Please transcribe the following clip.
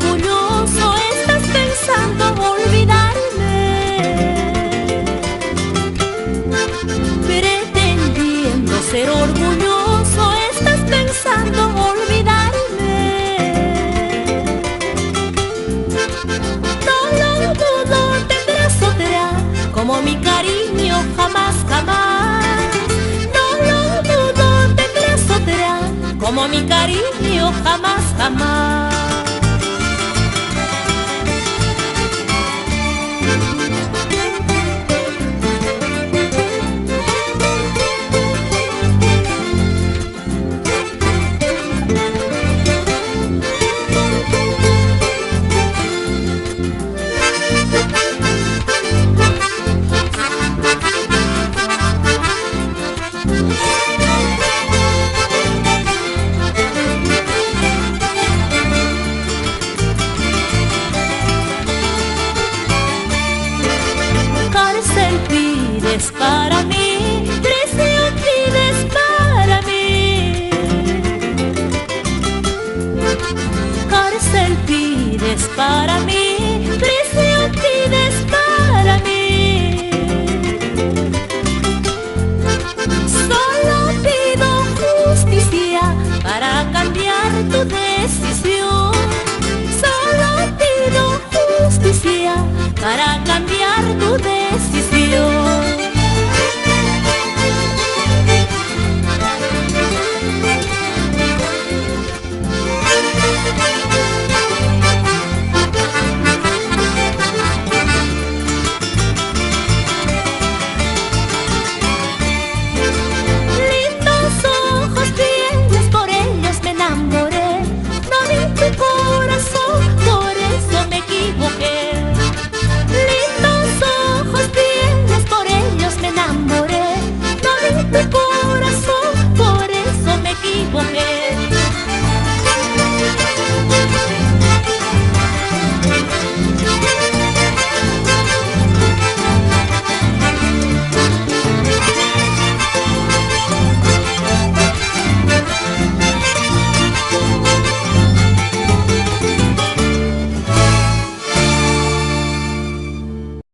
orgulloso, estás pensando olvidarme, pretendiendo ser orgulloso, estás pensando olvidarme. No lo dudo, tendrás otra como mi cariño, jamás, jamás. No lo dudo, tendrás otra como mi cariño, jamás, jamás. Pides para mí, prisión pides para mí, cárcel pides para mí, prisión pides para mí. Solo pido justicia para cambiar tu decisión. Solo pido justicia para cambiar tu decisión. Lindos ojos tienes, por ellos me enamoré. No vi tu corazón, por eso me equivoqué. Lindos ojos tienes, por ellos me enamoré. No vi tu corazón.